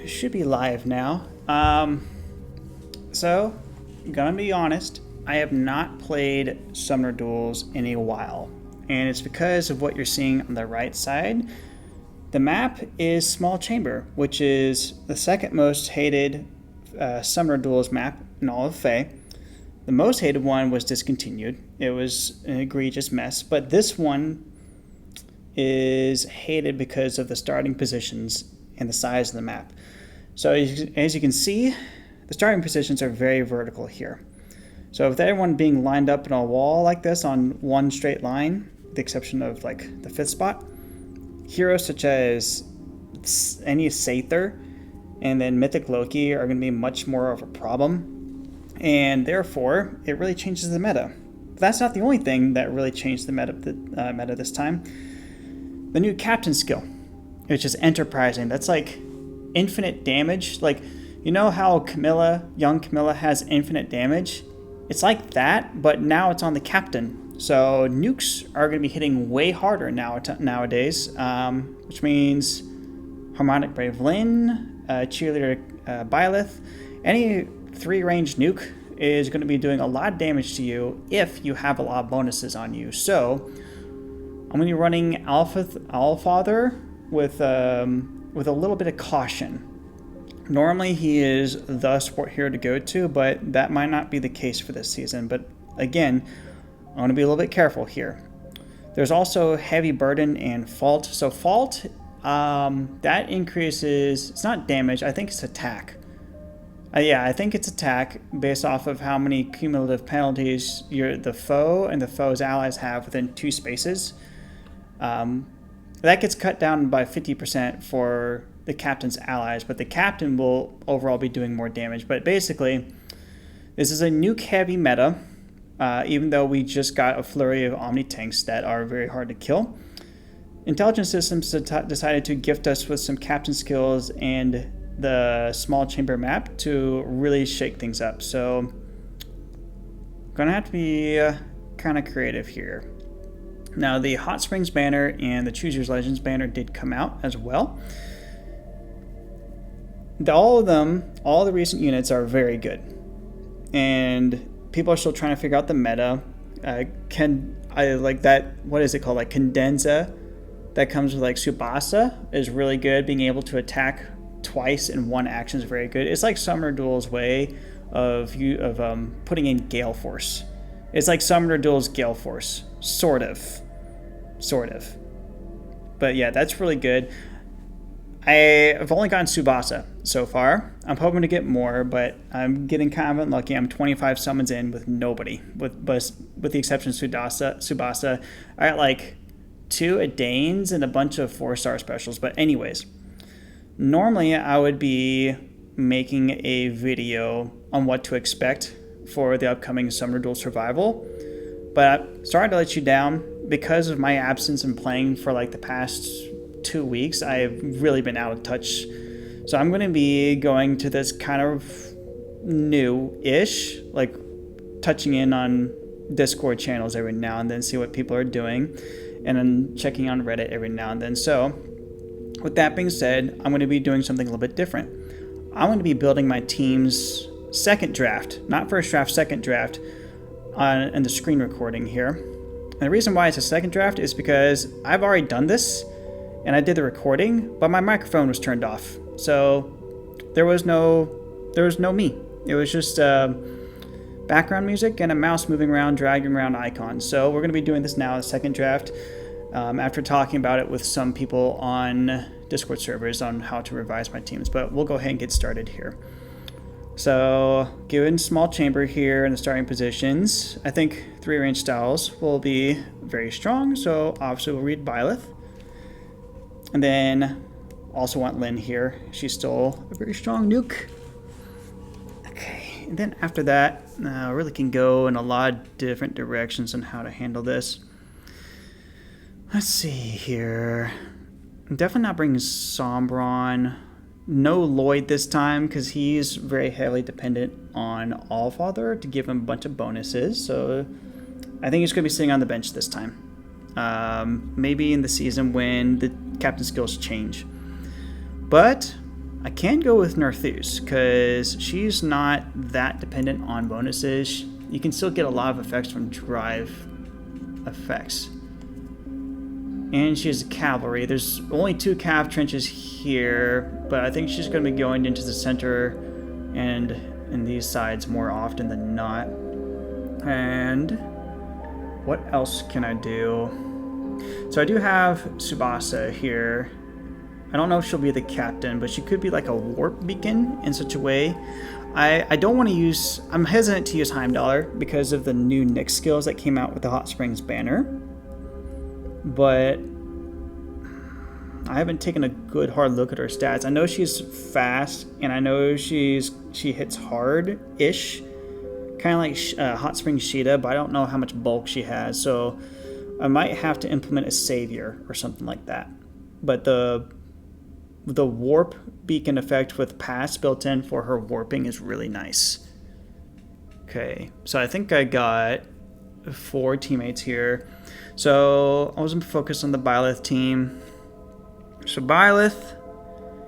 should be live now. So, gonna be honest, I have not played Summoner Duels in a while. And it's because of what you're seeing on the right side. The map is Small Chamber, which is the second most hated Summoner Duels map in all of FEH. The most hated one was discontinued. It was an egregious mess, but this one is hated because of the starting positions and the size of the map. So as you can see, the starting positions are very vertical here. So with everyone being lined up in a wall like this on one straight line, with the exception of like the 5th spot, heroes such as any Sather and then Mythic Loki are going to be much more of a problem. And therefore, it really changes the meta. But that's not the only thing that really changed the meta this time. The new captain skill, which is enterprising. That's like infinite damage. Like, you know how young Camilla has infinite damage? It's like that, but now it's on the captain. So nukes are going to be hitting way harder nowadays, which means Harmonic Brave Lyn, Cheerleader Byleth, any 3-range nuke is going to be doing a lot of damage to you if you have a lot of bonuses on you. So I'm going to be running Allfather with a little bit of caution. Normally he is the support hero to go to, but that might not be the case for this season. But again, I want to be a little bit careful here. There's also Heavy Burden and Fault. So Fault, that increases, it's not damage, I think it's attack. Yeah, I think it's attack based off of how many cumulative penalties the foe and the foe's allies have within 2 spaces. That gets cut down by 50% for the captain's allies, but the captain will overall be doing more damage. But basically, this is a nuke-heavy meta, even though we just got a flurry of Omni tanks that are very hard to kill. Intelligence Systems decided to gift us with some captain skills and the Small Chamber map to really shake things up. So, gonna have to be kind of creative here. Now, the Hot Springs banner and the Choose Your Legends banner did come out as well. All the recent units are very good. And people are still trying to figure out the meta. I like that, what is it called? Like Cadenza that comes with like Tsubasa is really good. Being able to attack twice in one action is very good. It's like Summoner Duels' way of putting in Gale Force. It's like Summoner Duels' Gale Force, sort of. But yeah, that's really good. I've only gotten Tsubasa so far. I'm hoping to get more, but I'm getting kind of unlucky. I'm 25 summons in with nobody, with the exception of Tsubasa. I got like 2 Adanes and a bunch of 4-star specials. But anyways, normally I would be making a video on what to expect for the upcoming Summoner Duels Survival, but I'm sorry to let you down. Because of my absence and playing for like the past 2 weeks, I've really been out of touch. So I'm going to be going to this kind of new-ish, like touching in on Discord channels every now and then, see what people are doing, and then checking on Reddit every now and then. So with that being said, I'm going to be doing something a little bit different. I'm going to be building my team's second draft, not first draft, second draft, in the screen recording here. And the reason why it's a second draft is because I've already done this, and I did the recording, but my microphone was turned off. So there was no me. It was just background music and a mouse moving around, dragging around icons. So we're going to be doing this now, the second draft, after talking about it with some people on Discord servers on how to revise my teams. But we'll go ahead and get started here. So, given Small Chamber here in the starting positions, I think 3-range styles will be very strong. So, obviously, we'll read Byleth. And then, also want Lyn here. She's still a very strong nuke. Okay, and then after that, really can go in a lot of different directions on how to handle this. Let's see here. I'm definitely not bringing Sombron. No Lloyd this time because he's very heavily dependent on Allfather to give him a bunch of bonuses. So I think he's going to be sitting on the bench this time. Maybe in the season when the captain skills change. But I can go with Narthus because she's not that dependent on bonuses. You can still get a lot of effects from drive effects. And she has cavalry. There's only 2 cav trenches here, but I think she's going to be going into the center and in these sides more often than not. And what else can I do? So I do have Tsubasa here. I don't know if she'll be the captain, but she could be like a warp beacon in such a way. I don't want to use... I'm hesitant to use Heimdallr because of the new Nyx skills that came out with the Hot Springs banner. But I haven't taken a good hard look at her stats. I know she's fast, and I know she hits hard-ish, kind of like Hot Springs Sheeta, but I don't know how much bulk she has, so I might have to implement a savior or something like that. But the warp beacon effect with pass built in for her warping is really nice. Okay, so I think I got 4 teammates here. So I was going to focus on the Byleth team. So Byleth,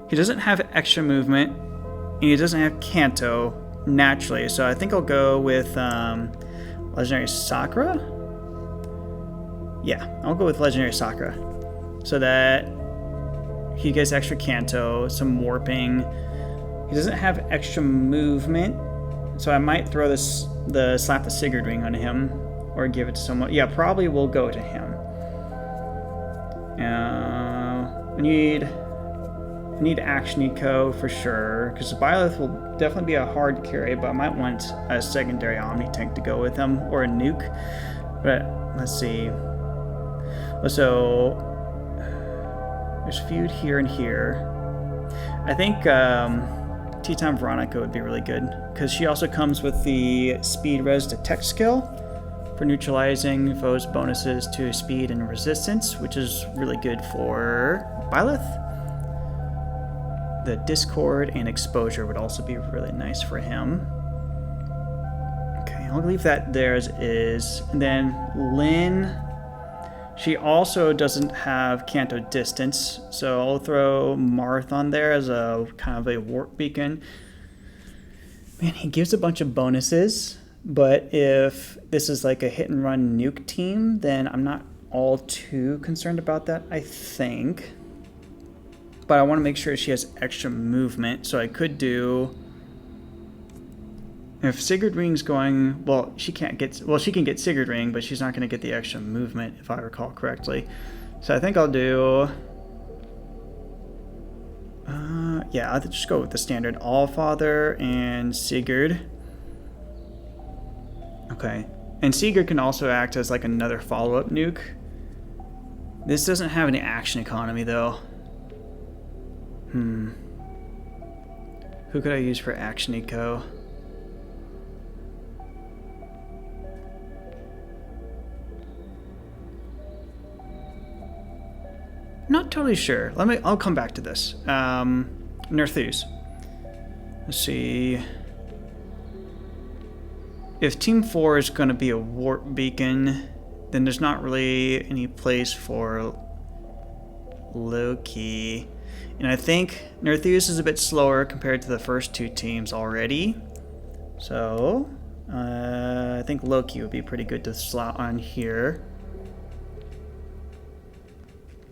he doesn't have extra movement, and he doesn't have Kanto naturally. So I think I'll go with Legendary Sakura. Yeah, I'll go with Legendary Sakura, so that he gets extra Kanto, some warping. He doesn't have extra movement, so I might throw the Slap the Sigurd ring on him. Or give it to someone. Yeah, probably will go to him. I need Action Eco for sure, because Byleth will definitely be a hard carry, but I might want a secondary Omni tank to go with him, or a nuke. But let's see. So there's feud here and here. I think T-Time Veronica would be really good, because she also comes with the Speed Res Detect skill for neutralizing foes' bonuses to speed and resistance, which is really good for Byleth. The Discord and Exposure would also be really nice for him. Okay, I'll leave that there as is. And then Lynn, she also doesn't have Kanto Distance, so I'll throw Marth on there as a kind of a warp beacon. Man, he gives a bunch of bonuses. But if this is like a hit and run nuke team, then I'm not all too concerned about that, I think. But I want to make sure she has extra movement, so I could do... If Sigurd Ring's going... Well, she can get Sigurd Ring, but she's not going to get the extra movement, if I recall correctly. So I think I'll do... yeah, I'll just go with the standard Allfather and Sigurd. Okay, and Sigurd can also act as like another follow-up nuke. This doesn't have any action economy though. Who could I use for action eco? Not totally sure. I'll come back to this. Narthus. Let's see. If Team 4 is going to be a warp beacon, then there's not really any place for Loki. And I think Narthus is a bit slower compared to the first 2 teams already. So, I think Loki would be pretty good to slot on here.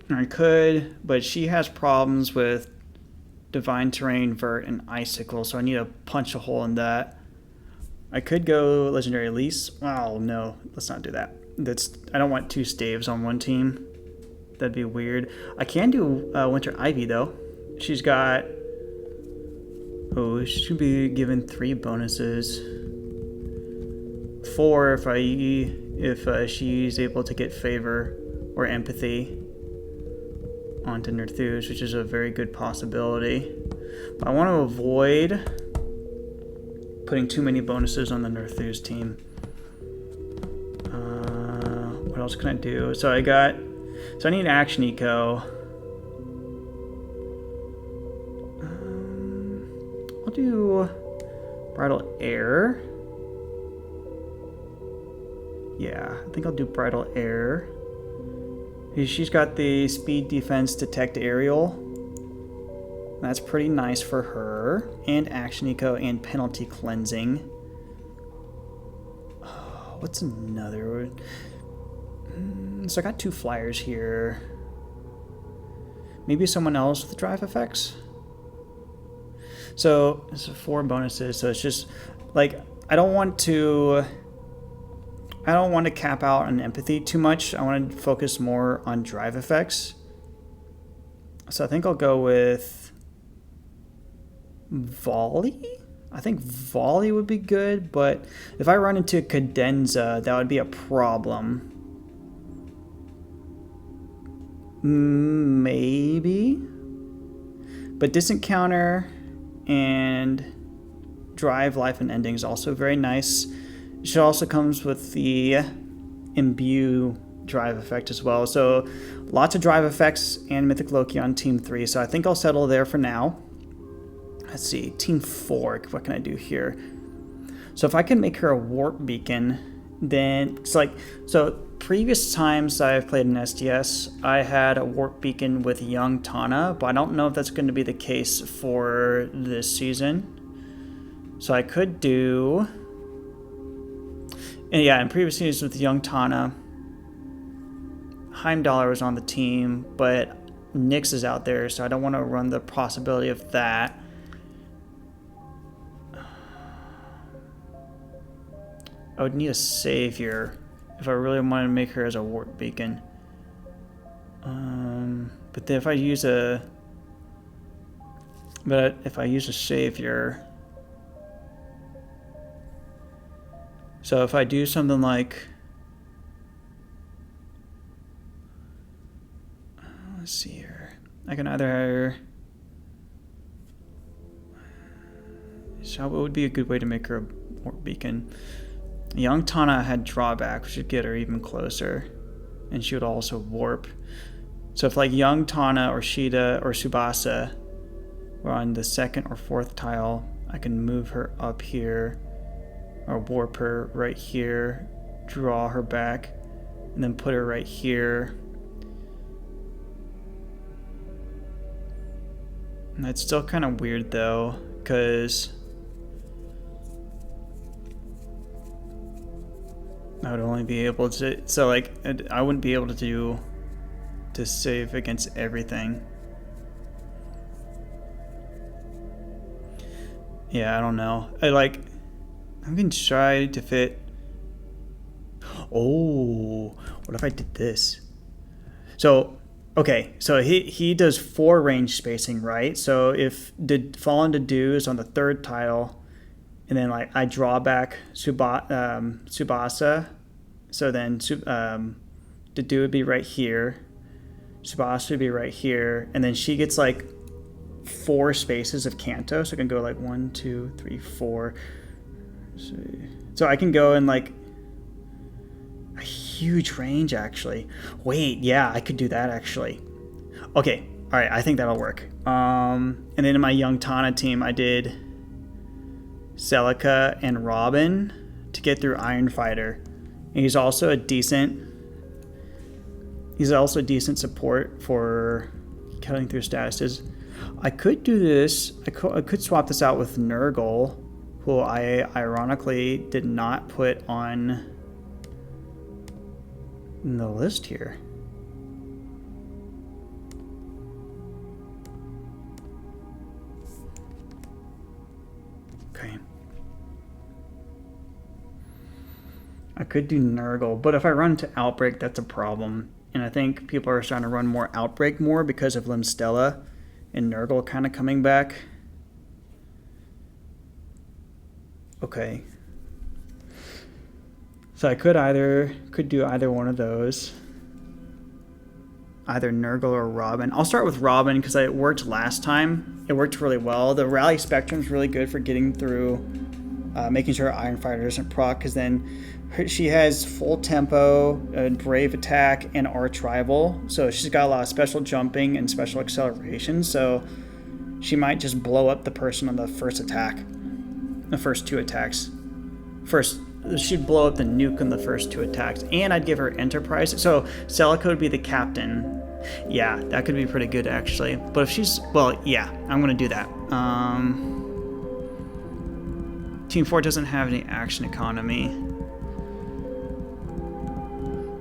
I could, but she has problems with Divine Terrain, Vert, and Icicle, so I need to punch a hole in that. I could go Legendary Elise. Oh, no. Let's not do that. I don't want 2 staves on one team. That'd be weird. I can do Winter Ivy, though. She's got... Oh, she should be given 3 bonuses. 4 if she's able to get Favor or Empathy onto Narthus, which is a very good possibility. But I want to avoid putting too many bonuses on the Narthus team. What else can I do? So I need Action Eco. I'll do Bridal Air. Yeah, I think I'll do Bridal Air. She's got the Speed Defense Detect Aerial. That's pretty nice for her. And action eco and penalty cleansing. Oh, what's another? So I got 2 flyers here. Maybe someone else with drive effects? So it's 4 bonuses, so it's just like I don't want to cap out on empathy too much. I want to focus more on drive effects. So I think I'll go with volley. I think volley would be good, but if I run into cadenza, that would be a problem. Maybe. But distant counter and drive, life, and ending is also very nice. It also comes with the imbue drive effect as well. So lots of drive effects and Mythic Loki on Team 3. So I think I'll settle there for now. Let's see, Team 4, what can I do here? So if I can make her a warp beacon, then it's like, so previous times I've played in SDS, I had a warp beacon with young Tana, but I don't know if that's going to be the case for this season. So I could do, and yeah, in previous seasons with young Tana, Heimdallr was on the team, but Nyx is out there, so I don't want to run the possibility of that. I would need a savior if I really wanted to make her as a warp beacon. But then if I use a savior, so if I do something like, let's see here, I can either, so what would be a good way to make her a warp beacon? Young Tana had drawback, which would get her even closer, and she would also warp. So if like young Tana or Shida or Tsubasa were on the 2nd or 4th tile, I can move her up here, or warp her right here, draw her back, and then put her right here. And that's still kind of weird though, because I would only be able to, so like, I wouldn't be able to save against everything. Yeah, I don't know. I'm gonna try to fit. Oh, what if I did this? So, okay, so he does 4 range spacing, right? So if Fallen to Do is on the 3rd tile, and then like I draw back Tsubasa, so then Dedu would be right here, Tsubasa would be right here, and then she gets like 4 spaces of Kanto, so I can go like 1, 2, 3, 4. So I can go in like a huge range actually. Wait, yeah, I could do that actually. Okay, all right, I think that'll work. And then in my young Tana team, I did Celica and Robin to get through Iron Fighter. And he's also a decent support for cutting through statuses. I could do this. I could swap this out with Nurgle, who I ironically did not put on the list here. Okay. I could do Nurgle, but if I run into Outbreak, that's a problem. And I think people are starting to run more Outbreak more because of Limstella and Nurgle kind of coming back. Okay. So I could do either one of those. Either Nurgle or Robin. I'll start with Robin because it worked last time. It worked really well. The Rally Spectrum is really good for getting through, making sure Iron Fighter doesn't proc, because then she has full tempo, brave attack, and arch rival. So she's got a lot of special jumping and special acceleration. So she might just blow up the person on the first attack, the first 2 attacks. She'd blow up the nuke on the first 2 attacks, and I'd give her Enterprise. So Celica would be the captain. Yeah, that could be pretty good actually. But if she's, well, yeah, I'm gonna do that. Team 4 doesn't have any action economy.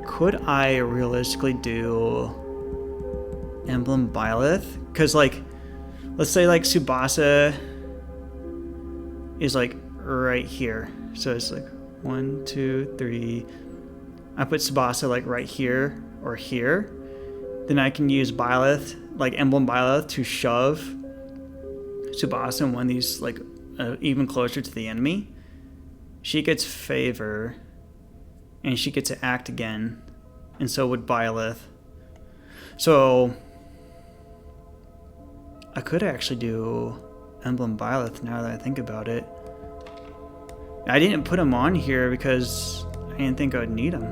Could I realistically do Emblem Byleth? Because, like, let's say, like, Tsubasa is, like, right here. So it's, like, 1, 2, 3. I put Tsubasa, like, right here or here. Then I can use Byleth, like, Emblem Byleth, to shove Tsubasa in one of these, like, even closer to the enemy. She gets favor, and she gets to act again. And so would Byleth. So I could actually do Emblem Byleth now that I think about it. I didn't put him on here because I didn't think I would need him.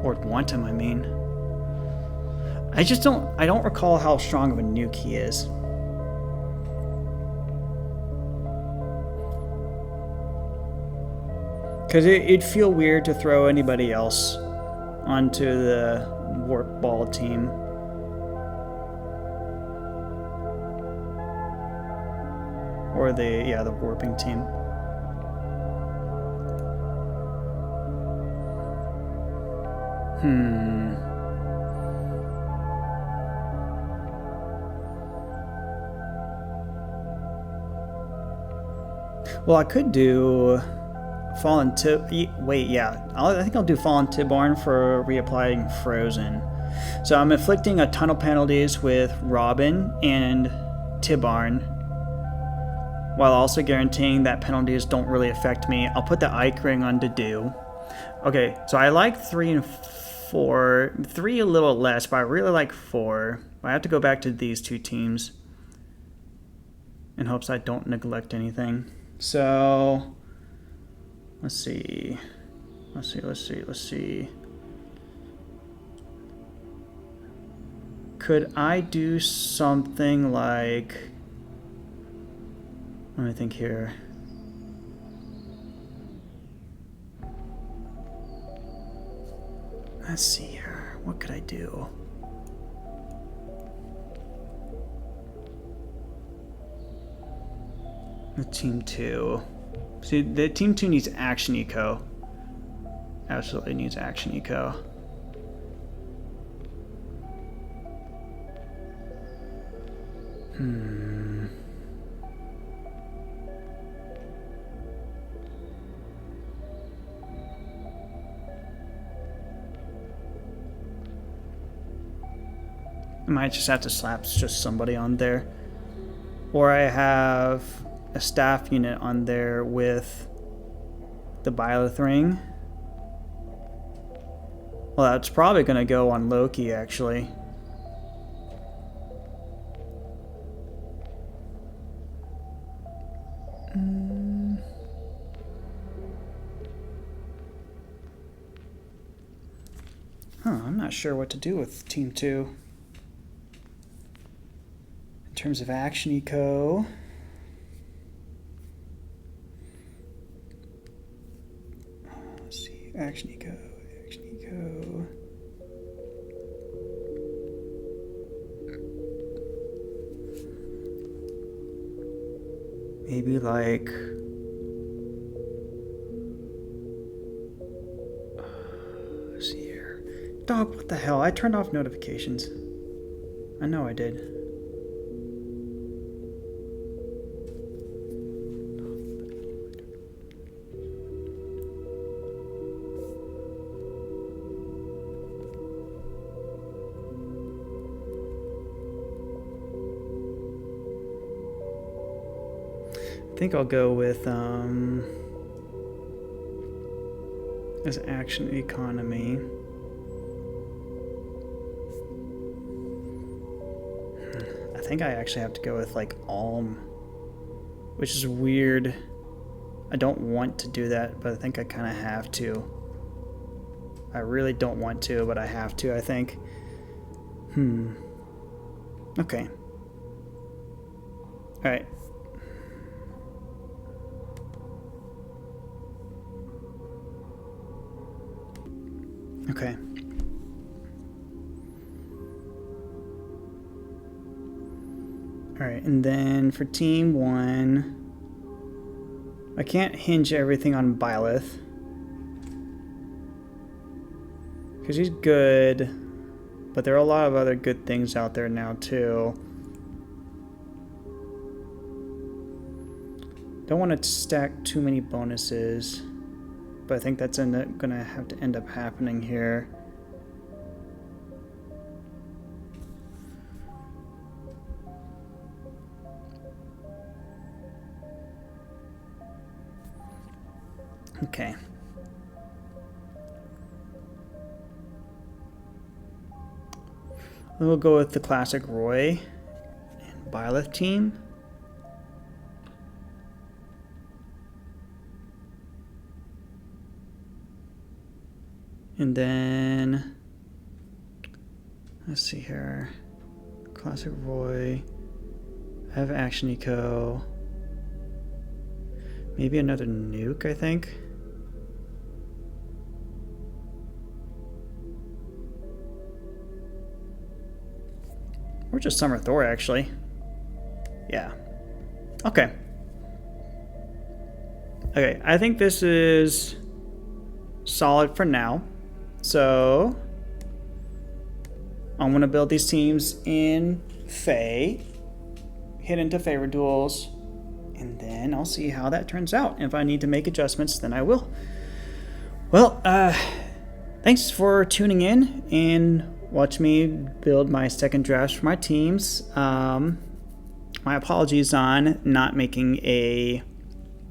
Or want him, I mean. I don't recall how strong of a nuke he is. Because it'd feel weird to throw anybody else onto the warp ball team. Or the warping team. Well, I could do Fallen Tib. Wait, yeah. I think I'll do Fallen Tibarn for reapplying Frozen. So I'm inflicting a ton of penalties with Robin and Tibarn, while also guaranteeing that penalties don't really affect me. I'll put the Ike Ring on Dedue. Okay, so I like 3 and 4. 3 a little less, but I really like 4. I have to go back to these two teams in hopes I don't neglect anything. So let's see. Could I do something like, let me think here. Let's see here. What could I do? The Team 2. See, the Team 2 needs Action Eco. Absolutely needs Action Eco. I might just have to slap just somebody on there. Or I have a staff unit on there with the Byleth Ring. Well, that's probably going to go on Loki, actually. I'm not sure what to do with Team 2. In terms of Action Eco. Let's see. Action Eco. Maybe like, let's see here. Dog, what the hell? I turned off notifications. I know I did. I think I'll go with as Action Economy. I think I actually have to go with like Alm, which is weird. I don't want to do that, but I think I kind of have to. I really don't want to, but I have to, I think. Okay. All right. Okay. Alright, and then for team 1, I can't hinge everything on Byleth, because he's good, but there are a lot of other good things out there now too. Don't want to stack too many bonuses, but I think that's gonna have to end up happening here. Okay. Then we'll go with the classic Roy and Byleth team. And then, let's see here. Classic Roy. I have Action Eco. Maybe another nuke, I think. Or just Summer Thor, actually. Yeah. Okay. Okay, I think this is solid for now. So I'm gonna build these teams in Fae, hit into Favor Duels, and then I'll see how that turns out. If I need to make adjustments, then I will. Well, thanks for tuning in and watch me build my second drafts for my teams. My apologies on not making a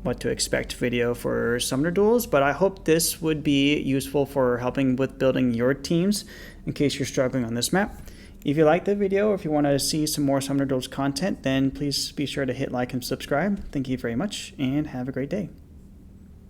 what to expect video for Summoner Duels, but I hope this would be useful for helping with building your teams in case you're struggling on this map. If you liked the video, or if you want to see some more Summoner Duels content, then please be sure to hit like and subscribe. Thank you very much, and have a great day.